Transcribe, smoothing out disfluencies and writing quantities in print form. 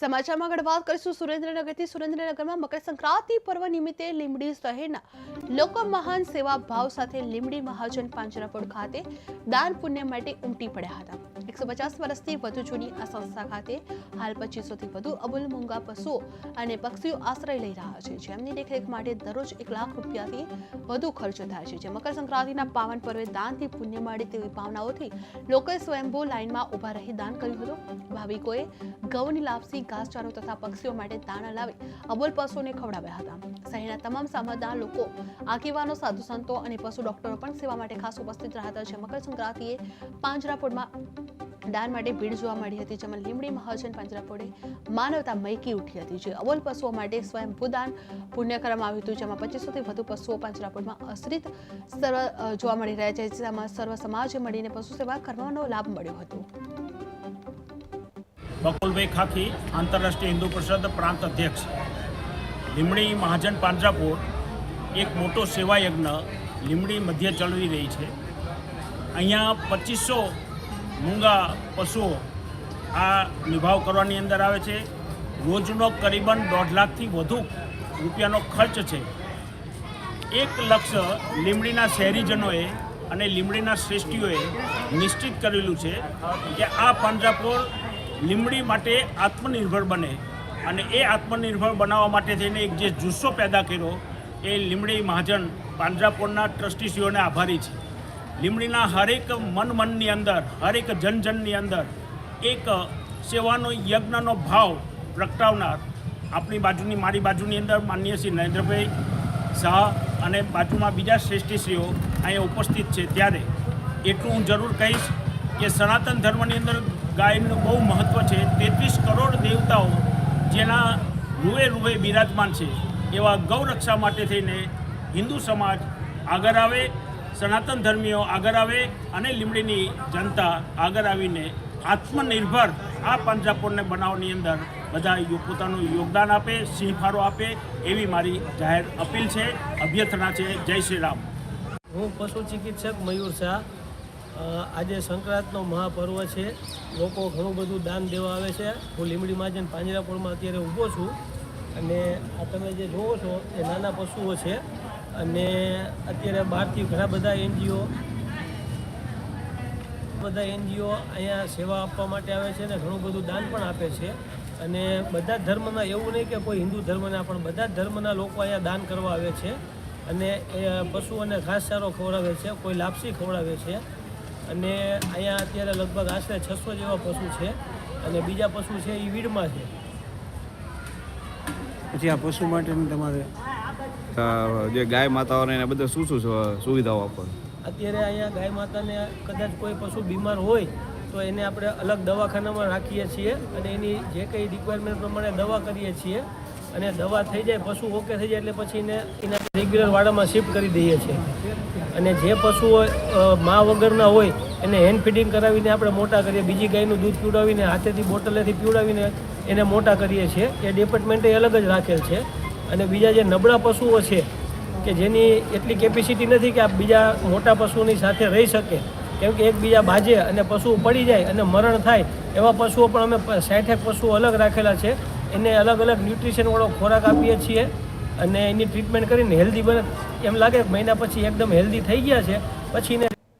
સમાચારમાં આગળ વાત કરીશું સુરેન્દ્રનગરથી। સુરેન્દ્રનગરમાં મકર સંક્રાંતિ પર્વ નિમિત્તે લીંબડી શહેરના લોકો મહાન સેવા ભાવ સાથે લીંબડી મહાજન પાંજરાપોળ ખાતે દાન પુણ્ય માટે ઉમટી પડ્યા હતા। 150 વર્ષથી વધુ જૂની આ સંસ્થા ખાતે હાલ 2500થી વધુ અબુલ મૂંગા પશુઓ અને પક્ષીઓ આશ્રય લઈ રહ્યા છે, જેમની દેખરેખ માટે દરરોજ 1 લાખ રૂપિયાથી વધુ ખર્ચ થાય છે। જે મકર સંક્રાંતિના પાવન પર્વે દાનથી પુણ્ય મળે તેવી ભાવનાઓથી લોકોએ સ્વયંભૂ લાઇનમાં ઉભા રહી દાન કર્યું હતું। ભાવિકોએ ગૌની લાપસી, ઘાસચારો તથા પક્ષીઓ માટે દાણા લાવી અબોલ પશુઓને ખવડાવ્યા હતા। શહેરના તમામ સમાજના લોકો, આગેવાનો, સાધુ સંતો અને પશુ ડોક્ટરો પણ સેવા માટે ખાસ ઉપસ્થિત રહ્યા હતા। જે મકર સંક્રાંતિએ પાંજરાપોળમાં દાન માટે ભીડ જોવા મળી હતી, જેમાં લીંબડી મહાજન પાંજરાપોળે માનવતા મયકી ઉઠી હતી। જે અબોલ પશુઓ માટે સ્વયંભૂ દાન પુણ્ય કરવામાં આવ્યું હતું, જેમાં 2500થી વધુ પશુઓ પાંજરાપોળમાં આશ્રિત જોવા મળી રહ્યા છે, જેમાં સર્વ સમાજે મળીને પશુ સેવા કરવાનો લાભ મળ્યો હતો। બકુલભાઈ ખાખી, આંતરરાષ્ટ્રીય હિન્દુ પરિષદ પ્રાંત અધ્યક્ષ। લીંબડી મહાજન પાંજરાપોળ એક મોટો સેવા યજ્ઞ લીંબડી મધ્ય ચલાવી રહી છે। અહીંયા 2500 મૂંગા પશુઓ આ નિભાવ કરવાની અંદર આવે છે। રોજનો કરીબન 1.5 લાખથી વધુ રૂપિયાનો ખર્ચ છે। 1 લક્ષ્ય લીંબડીના શહેરીજનોએ અને લીંબડીના શ્રેષ્ઠીઓએ નિશ્ચિત કરેલું છે કે આ પાંજરાપોળ લીંબડી માટે આત્મનિર્ભર બને, અને એ આત્મનિર્ભર બનાવવા માટે થઈને એક જે જુસ્સો પેદા કર્યો એ લીંબડી મહાજન પાંજરાપોળના ટ્રસ્ટીશ્રીઓને આભારી છે। લીંબડીના હરેક મનની અંદર, હરેક જનની અંદર એક સેવાનો યજ્ઞનો ભાવ પ્રગટાવનાર આપણી બાજુની, મારી બાજુની અંદર માનનીય શ્રી નરેન્દ્રભાઈ શાહ અને બાજુમાં બીજા શ્રેષ્ઠીશ્રીઓ અહીંયા ઉપસ્થિત છે। ત્યારે એટલું હું જરૂર કહીશ કે સનાતન ધર્મની અંદર ગાયનું બહુ મહત્ત્વ છે। 33 કરોડ દેવતાઓ જેના રૂએ બિરાજમાન છે, એવા ગૌરક્ષા માટે થઈને હિન્દુ સમાજ આગળ આવે, સનાતન ધર્મીઓ આગળ આવે અને લીંબડીની જનતા આગળ આવીને આત્મનિર્ભર આ પાંજરાપોળને બનાવવાની અંદર બધા પોતાનું યોગદાન આપે, સિંહફાળો આપે, એવી મારી જાહેર અપીલ છે, અભ્યર્થના છે। જય શ્રી રામ। હું પશુ ચિકિત્સક મયુર શાહ। આજે સંક્રાંતનો મહાપર્વ છે, લોકો ઘણું બધું દાન દેવા આવે છે। હું લીંબડી મહાજન પાંજરાપોળમાં અત્યારે ઊભો છું, અને આ તમે જે જોવો છો એ નાના પશુઓ છે, અને અત્યારે બહારથી ઘણા બધા એનજીઓ અહીંયા સેવા આપવા માટે આવે છે, અને ઘણું બધું દાન પણ આપે છે। અને બધા જ ધર્મના, એવું નહીં કે કોઈ હિન્દુ ધર્મના, પણ બધા જ ધર્મના લોકો અહીંયા દાન કરવા આવે છે, અને એ પશુઓને ઘાસચારો ખવડાવે છે, કોઈ લાપસી ખવડાવે છે। અને અહીંયા અત્યારે લગભગ આશરે 600 જેવા પશુ છે, અને બીજા પશુ છે એ વીડમાં છે। પછી આ પશુ માટેની તમારે જે ગાય માતાઓને એને બધા શું સુવિધાઓ આપો? અત્યારે અહીંયા ગાય માતાને કદાચ કોઈ પશુ બીમાર હોય તો એને આપણે અલગ દવાખાનામાં રાખીએ છીએ, અને એની જે કંઈ રિક્વાયરમેન્ટ પ્રમાણે દવા કરીએ છીએ, અને દવા થઈ જાય, પશુ ઓકે થઈ જાય એટલે પછી એના રેગ્યુલર વાડામાં શિફ્ટ કરી દઈએ છીએ। અને જે પશુઓ મા વગરના હોય એને હેન્ડ ફીડિંગ કરાવીને આપણે મોટા કરીએ, બીજી ગાયનું દૂધ પીવડાવીને, હાથેથી બોટલેથી પીવડાવીને એને મોટા કરીએ છીએ। એ ડિપાર્ટમેન્ટે અલગ જ રાખેલ છે। અને બીજા જે નબળા પશુઓ છે કે જેની એટલી કેપેસિટી નથી કે આ બીજા મોટા પશુઓની સાથે રહી શકે, કેમ કે એકબીજા બાજે અને પશુ પડી જાય અને મરણ થાય, એવા પશુઓ પણ અમે 60 પશુઓ અલગ રાખેલા છે। એને અલગ અલગ ન્યુટ્રિશનવાળો ખોરાક આપીએ છીએ, અને એની ટ્રીટમેન્ટ કરીને હેલ્ધી બને, એમ લાગે કે મહિના પછી એકદમ હેલ્ધી થઈ ગયા છે, પછી એને